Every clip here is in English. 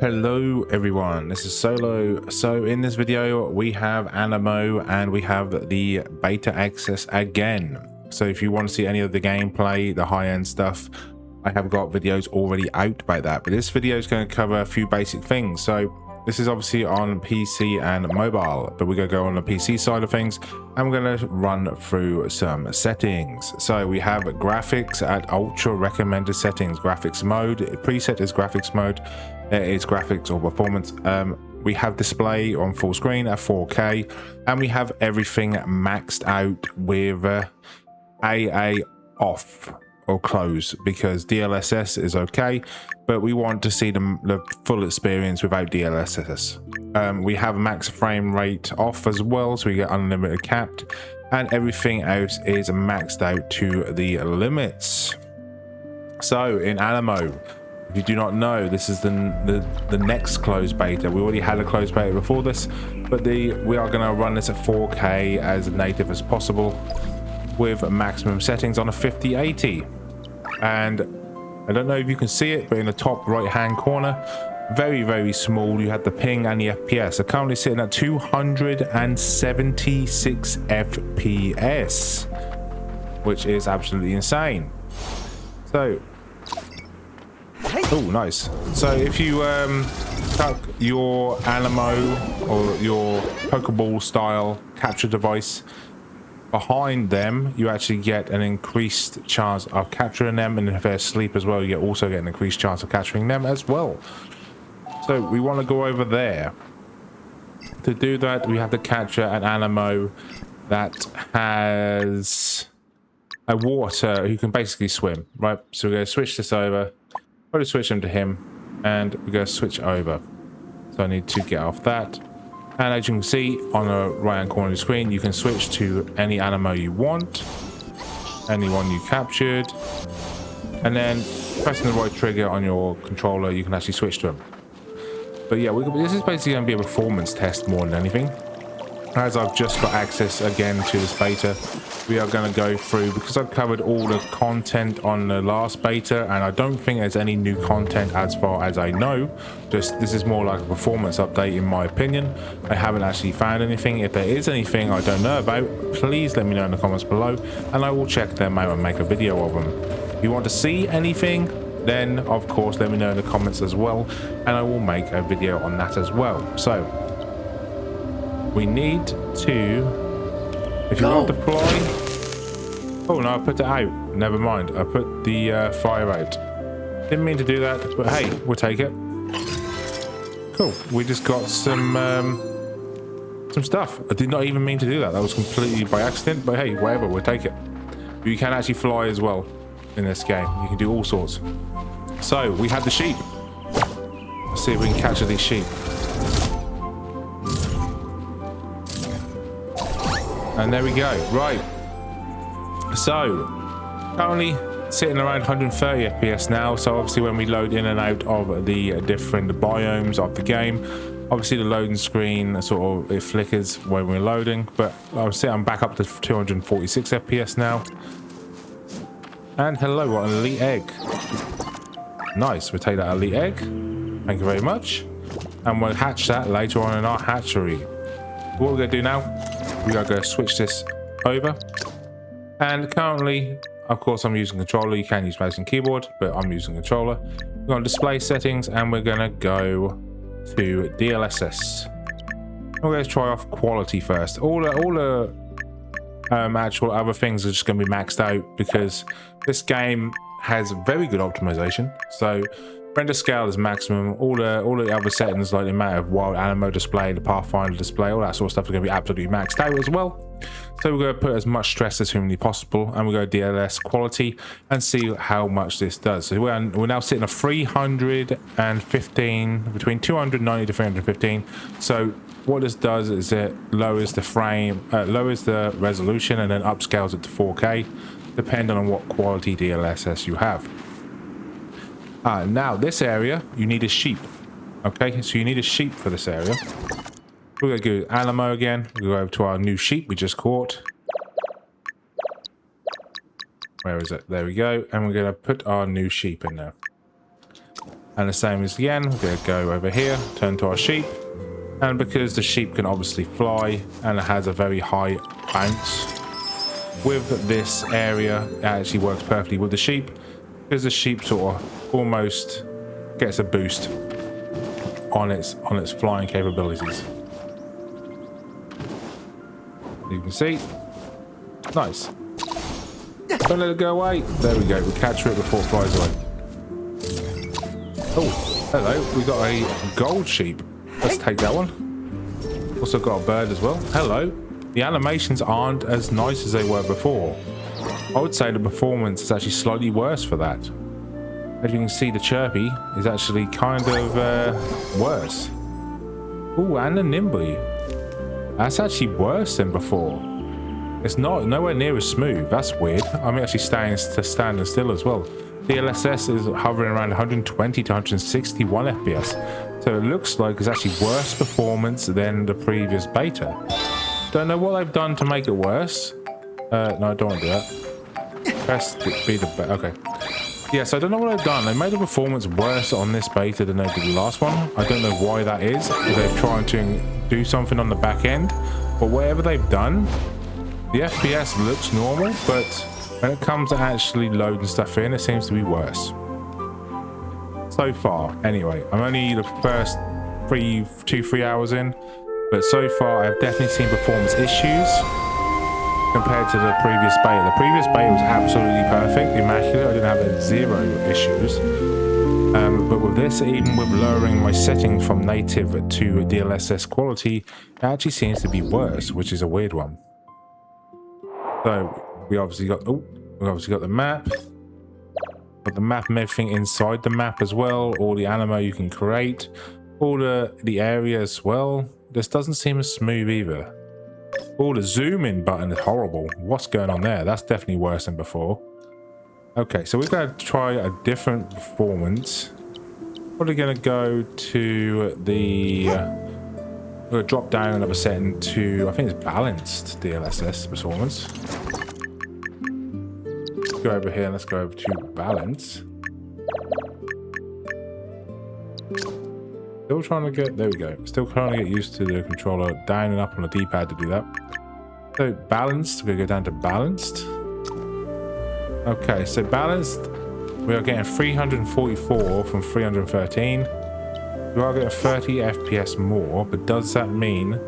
Hello everyone, this is Solo. So in this video we have Aniimo and we have the beta access again. So if you want to see any of the gameplay, the high-end stuff, I have got videos already out about that, but this video is going to cover a few basic things. So this is obviously on PC and mobile, but we're going to go on the PC side of things and we're going to run through some settings. So we have graphics at ultra recommended settings, graphics mode, preset is graphics mode, there is graphics or performance. We have display on full screen at 4K, and we have everything maxed out with AA off or close, because DLSS is okay, but we want to see the full experience without DLSS. We have max frame rate off as well, so we get unlimited capped, and everything else is maxed out to the limits. So in Aniimo, if you do not know, this is the next closed beta. We already had a closed beta before this, but we are going to run this at 4K as native as possible, with maximum settings on a 5080. And I don't know if you can see it, but in the top right hand corner, very small, you have the ping and the FPS. I'm currently sitting at 276 FPS, which is absolutely insane. So oh, nice. So if you tuck your Aniimo or your Pokeball style capture device behind them, you actually get an increased chance of capturing them, and if they're asleep as well, you also get an increased chance of capturing them as well. So we want to go over there. To do that, we have to capture an Aniimo that has a water who can basically swim, right? So we're going to switch this over, probably switch him to him, and we're going to switch over. So I need to get off that. And as you can see on the right hand corner of the screen, you can switch to any Aniimo you want, anyone you captured, and then pressing the right trigger on your controller, you can actually switch to them. But yeah, this is basically going to be a performance test more than anything. As I've just got access again to this beta, we are going to go through, because I've covered all the content on the last beta, and I don't think there's any new content as far as I know. Just this is more like a performance update in my opinion. I haven't actually found anything. If there is anything I don't know about, please let me know in the comments below, and I will check them out and make a video of them. If you want to see anything, then of course let me know in the comments as well, and I will make a video on that as well. So we need to, if you want to deploy, oh no, I put it out, never mind, I put the fire out, didn't mean to do that, but hey, we'll take it. Cool, we just got some stuff. I did not even mean to do that, that was completely by accident, but hey, whatever, we'll take it. You can actually fly as well in this game, you can do all sorts. So we have the sheep, let's see if we can capture these sheep. And there we go. Right, so currently sitting around 130 FPS now. So obviously when we load in and out of the different biomes of the game, obviously the loading screen sort of, it flickers when we're loading, but I'm back up to 246 FPS now. And hello, what an elite egg. Nice, we'll take that elite egg, thank you very much, and we'll hatch that later on in our hatchery. What we're going to do now, we are going to switch this over, and currently, of course, I'm using controller. You can use mouse and keyboard, but I'm using controller. We're going to display settings, and we're going to go to DLSS. We're going to try off quality first. All the actual other things are just going to be maxed out, because this game has very good optimization. So render scale is maximum. All the other settings, like the amount of wild Aniimo display, the Pathfinder display, all that sort of stuff, is going to be absolutely maxed out as well. So we're going to put as much stress as humanly possible, and we're going to DLS quality and see how much this does. So we're now sitting at 315, between 290 to 315. So what this does is it lowers the resolution and then upscales it to 4K, depending on what quality DLSS you have. Now this area, you need a sheep. Okay, so you need a sheep for this area. We're going to go Aniimo again. We'll go over to our new sheep we just caught. Where is it? There we go. And we're going to put our new sheep in there. And the same as again, we're going to go over here, turn to our sheep. And because the sheep can obviously fly and it has a very high bounce, with this area, it actually works perfectly with the sheep, because the sheep sort of almost gets a boost on its flying capabilities. You can see. Nice. Don't let it go away. There we go. We capture it before it flies away. Oh, hello. We got a gold sheep. Let's take that one. Also got a bird as well. Hello. The animations aren't as nice as they were before. I would say the performance is actually slightly worse for that. As you can see, the chirpy is actually kind of worse. Oh, and the nimby. That's actually worse than before. It's nowhere near as smooth. That's weird. I'm actually standing still as well. The DLSS is hovering around 120 to 161 FPS. So it looks like it's actually worse performance than the previous beta. Don't know what they've done to make it worse. No, I don't want to do that. Press be the okay. Yeah, so I don't know what they've done. They made the performance worse on this beta than they did the last one. I don't know why that is. If they're trying to do something on the back end, but whatever they've done, the FPS looks normal, but when it comes to actually loading stuff in, it seems to be worse. So far, anyway. I'm only the first 3 hours in, but so far I've definitely seen performance issues compared to the previous beta. The previous beta was absolutely perfect, immaculate. I didn't have zero issues. But with this, even with lowering my setting from native to DLSS quality, it actually seems to be worse, which is a weird one. So we obviously got the map. Got the map and everything inside the map as well. All the Aniimo you can create. All the area as well. This doesn't seem as smooth either. Oh, the zoom in button is horrible. What's going on there? That's definitely worse than before. Okay, so we're going to try a different performance. Probably going to go to the... we're going to drop down another setting to, I think it's balanced DLSS performance. Let's go over here and let's go over to balance. Still trying to get, there we go. Still trying to get used to the controller down and up on the D-pad to do that. So balanced, we're going to go down to balanced. Okay, so balanced, we are getting 344 from 313. We are getting 30 FPS more, but does that mean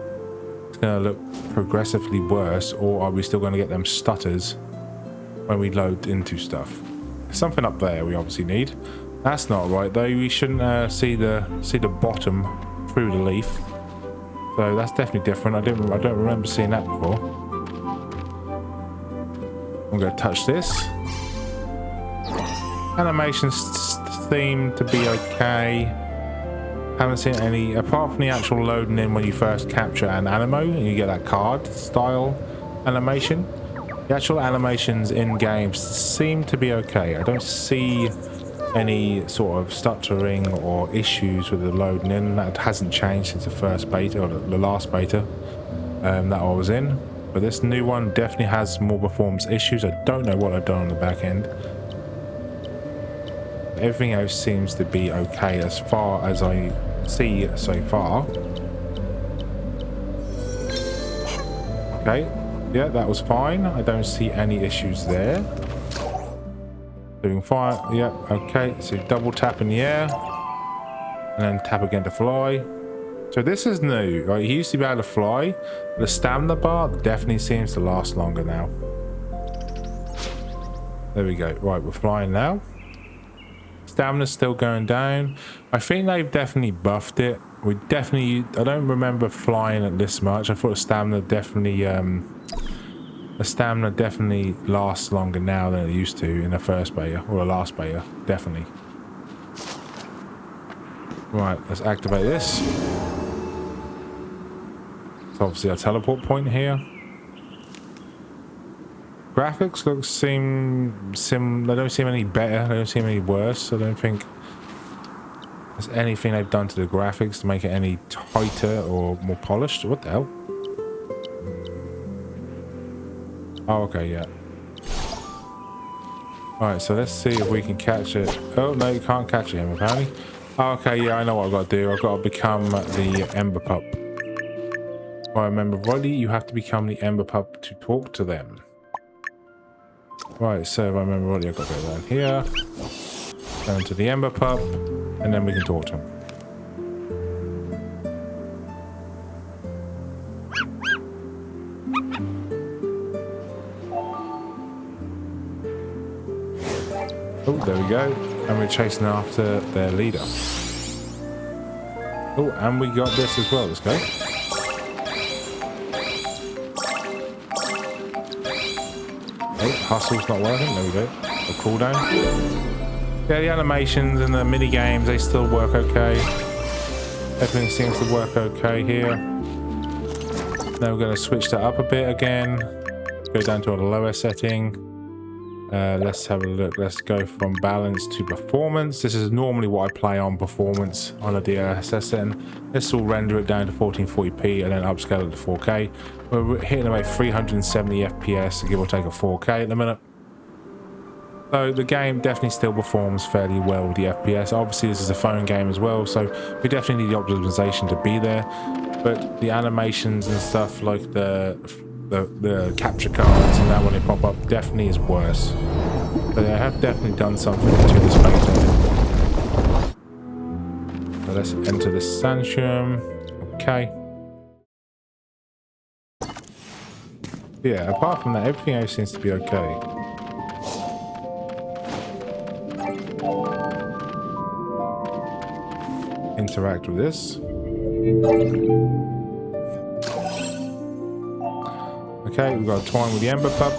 it's going to look progressively worse, or are we still going to get them stutters when we load into stuff? Something up there we obviously need. That's not right though. We shouldn't see the bottom through the leaf. So that's definitely different. I don't remember seeing that before. I'm going to touch this. Animations seem to be okay. Haven't seen any, apart from the actual loading in when you first capture an Aniimo and you get that card style animation. The actual animations in games seem to be okay. I don't see any sort of stuttering or issues with the loading in. That hasn't changed since the first beta or the last beta that I was in. But this new one definitely has more performance issues. I don't know what I've done on the back end. Everything else seems to be okay as far as I see so far. Okay, yeah, that was fine. I don't see any issues there. Doing fine, yeah, okay. So double tap in the air and then tap again to fly. So this is new, right? He used to be able to fly. The stamina bar definitely seems to last longer now. There we go. Right, we're flying now. Stamina's still going down. I think they've definitely buffed it. I don't remember flying it this much. I thought the stamina definitely lasts longer now than it used to in the first beta or the last beta, definitely. Right, let's activate this. It's obviously a teleport point here. Graphics they don't seem any better, they don't seem any worse. I don't think there's anything they've done to the graphics to make it any tighter or more polished. What the hell? Oh, okay, yeah. Alright, so let's see if we can catch it. Oh, no, you can't catch him, apparently. Oh, okay, yeah, I know what I've got to do. I've got to become the Ember Pup. If I remember rightly, you have to become the Ember Pup to talk to them. Right, so if I remember rightly, I've got to go down here. Down to the Ember Pup, and then we can talk to him. Oh, there we go. And we're chasing after their leader. Oh, and we got this as well. Let's go. Oh, hustle's not working. There we go. A cooldown. Yeah, the animations and the mini games, they still work okay. Everything seems to work okay here. Now we're going to switch that up a bit again. Go down to a lower setting. Let's have a look. Let's go from balance to performance. This is normally what I play on performance on a DLSS setting. This will render it down to 1440p and then upscale it to 4K. We're hitting about 370 FPS, give or take a 4K at the minute. So the game definitely still performs fairly well with the FPS. Obviously this is a phone game as well, so we definitely need the optimization to be there. But the animations and stuff like the capture cards and that when they pop up definitely is worse. So they have definitely done something to this beta. So let's enter this sanctum. Okay. Yeah, apart from that, everything else seems to be okay. Interact with this. Okay, we've got to twine with the Ember Pup.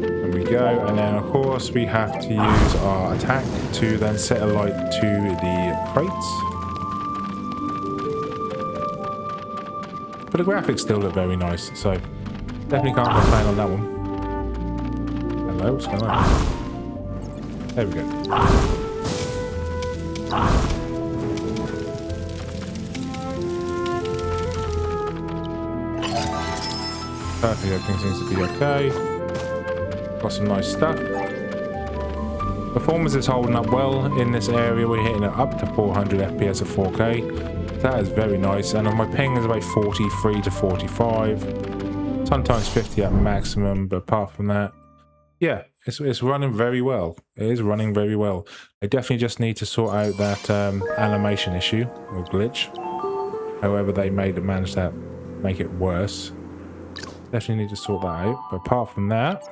There we go, and then of course we have to use our attack to then set a light to the crates. But the graphics still look very nice, so definitely can't complain on that one. Hello, what's going on? There we go. Perfect, everything seems to be okay. Got some nice stuff. Performance is holding up well in this area. We're hitting it up to 400 FPS at 4K. That is very nice. And my ping is about 43 to 45. Sometimes 50 at maximum, but apart from that, yeah, it's running very well. It is running very well. I definitely just need to sort out that animation issue or glitch. However they managed to make it worse. Definitely need to sort that out. But apart from that,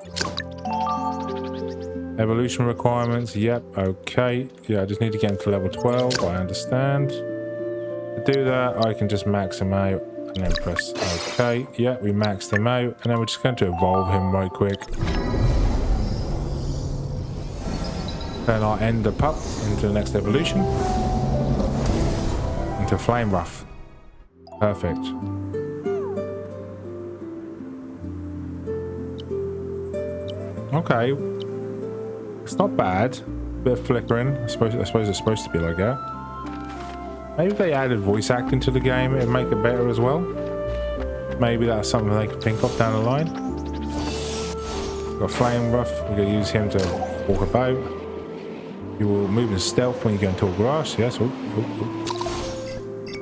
evolution requirements, yep, okay. Yeah, I just need to get into level 12, I understand. To do that, I can just max him out and then press okay. Yeah, we maxed him out, and then we're just going to evolve him right quick. Then I'll end the pup into the next evolution. Into Flame Rough. Perfect. Okay, it's not bad. Bit of flickering. I suppose it's supposed to be like that. Maybe if they added voice acting to the game, it'd make it better as well. Maybe that's something they could think of down the line. Got Flame Rough. We're gonna use him to walk about. You will move in stealth when you go into grass. Yes. Ooh.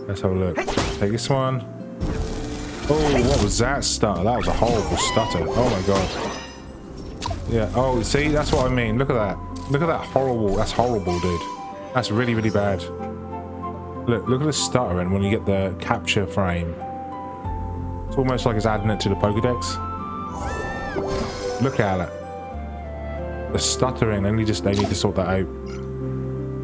Let's have a look. Take this one. Oh, what was that stutter? That was a horrible stutter. Oh my god. Yeah, oh, see, that's what I mean. Look at that. Look at that horrible. That's horrible, dude. That's really, really bad. Look at the stuttering when you get the capture frame. It's almost like it's adding it to the Pokédex. Look at it. The stuttering, they need to sort that out.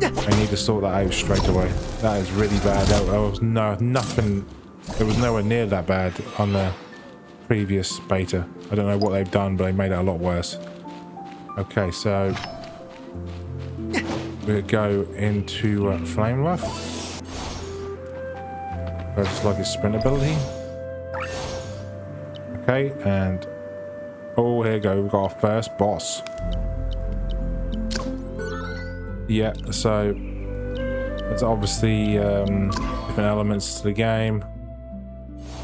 They need to sort that out straight away. That is really bad. There was nothing. It was nowhere near that bad on the previous beta. I don't know what they've done, but they made it a lot worse. Okay, so we'll go into Flame Rough. I just like his sprint ability. Okay, and oh, here we go. We've got our first boss. Yeah, so it's obviously different elements to the game.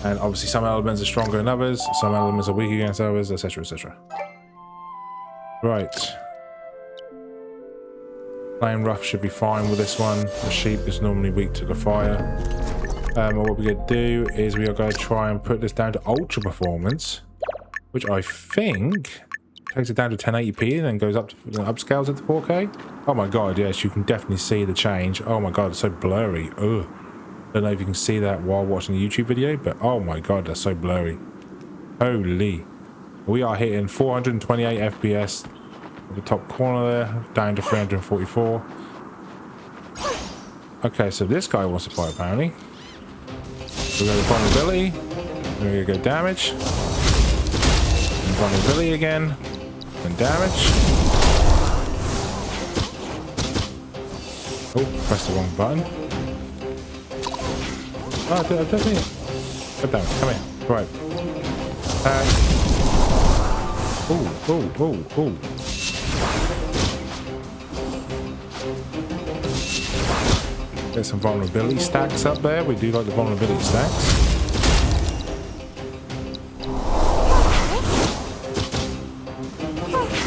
And obviously some elements are stronger than others, some elements are weak against others, etc, etc. Right. Plain rough should be fine with this one. The sheep is normally weak to the fire. What we're going to do is we are going to try and put this down to ultra performance, which I think takes it down to 1080p and then goes up to upscales it to 4K. Oh my god, yes, you can definitely see the change. Oh my god, it's so blurry. Ugh. Don't know if you can see that while watching the YouTube video, but oh my god, that's so blurry. Holy. We are hitting 428 FPS at the top corner there, down to 344. Okay, so this guy wants to fight apparently. We're going to vulnerability. Then we're going to go damage. And vulnerability again. And damage. Oh, pressed the wrong button. Oh, I don't think it. Go down, come here. Right. Oh. There's some vulnerability stacks up there. We do like the vulnerability stacks.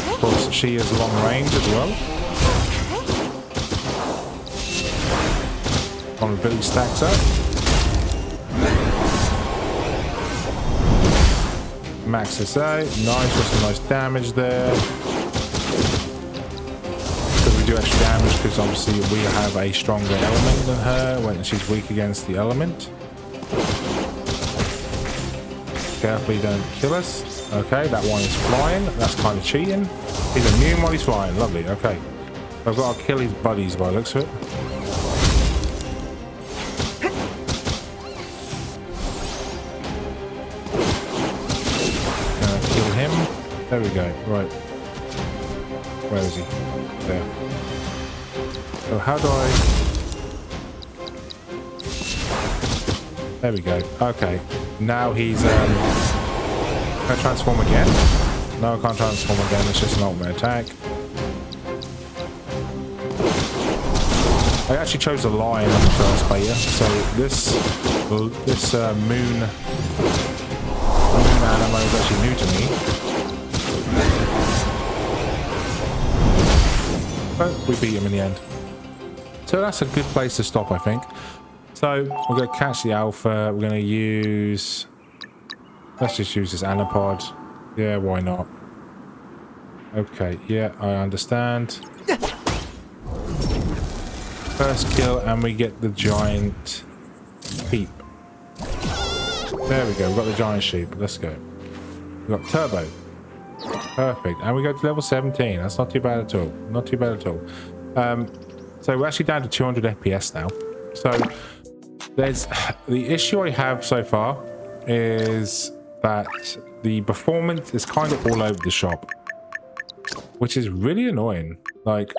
Of course, she is long range as well. Vulnerability stacks up. Max this out. Nice, just some nice damage there. So we do extra damage because obviously we have a stronger element than her when she's weak against the element. Carefully don't kill us. Okay, that one is flying. That's kind of cheating. He's immune while he's flying. Lovely. Okay. I've got to kill his buddies by the looks of it. There we go. Right. Where is he? There. So how do I... There we go. Okay. Now he's... Can I transform again? No, I can't transform again. It's just an ultimate attack. I actually chose a lion in the first beta. So this moon Aniimo is actually new to me. But we beat him in the end. So that's a good place to stop, I think. So we're going to catch the alpha. We're going to use... Let's just use this anapod. Yeah, why not? Okay, yeah, I understand. First kill, and we get the giant sheep. There we go. We've got the giant sheep. Let's go. We've got turbo. Perfect. And we go to level 17. That's not too bad at all. Not too bad at all. So we're actually down to 200 FPS now. So there's the issue I have so far is that the performance is kind of all over the shop, which is really annoying. Like,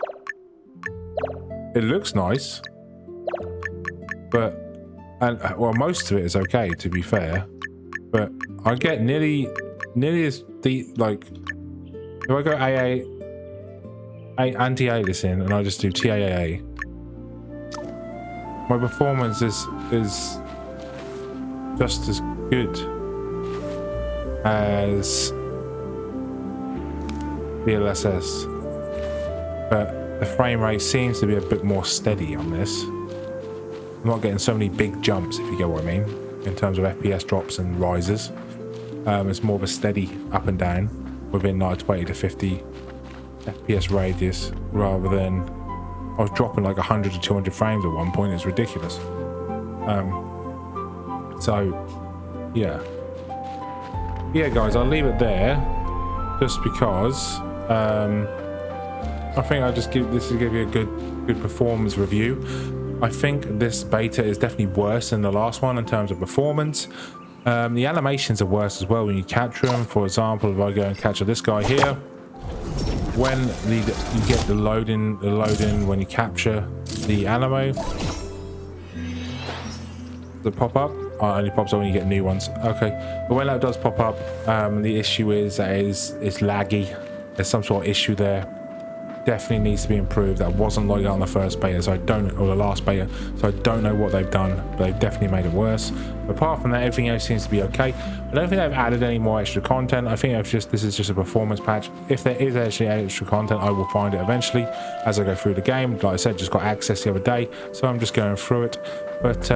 it looks nice, but well, most of it is okay, to be fair. But I get nearly as the like. If I go anti-aliasing and I just do TAA, my performance is just as good as DLSS, but the frame rate seems to be a bit more steady on this. I'm not getting so many big jumps, if you get what I mean, in terms of FPS drops and rises. It's more of a steady up and down within like 20 to 50 FPS radius, rather than I was dropping like 100 to 200 frames at one point. It's ridiculous. So yeah guys, I'll leave it there just because I think I'll just give you a good performance review. I think this beta is definitely worse than the last one in terms of performance. The animations are worse as well when you capture them. For example, if I go and capture this guy here, when you get the loading when you capture the Aniimo, the pop-up only pops up when you get new ones. Okay, but when that does pop up, the issue is that it's laggy. There's some sort of issue there. definitely needs to be improved. That wasn't like that on the first beta, so I don't, or the last beta, so I don't know what they've done, but they've definitely made it worse. But apart from that, everything else seems to be okay. I don't think they've added any more extra content. I think this is just a performance patch. If there is actually extra content, I will find it eventually as I go through the game. Like I said, just got access the other day, so I'm just going through it. But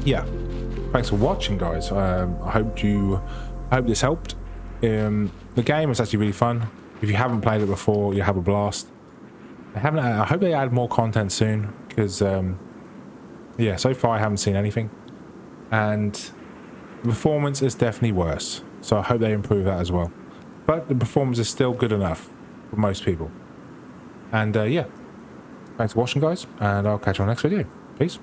yeah, thanks for watching, guys. I hope this helped. The game was actually really fun. If you haven't played it before, you'll have a blast. I hope they add more content soon, because yeah, so far I haven't seen anything, and the performance is definitely worse, so I hope they improve that as well. But the performance is still good enough for most people. And yeah, thanks for watching, guys, and I'll catch you on the next video. Peace.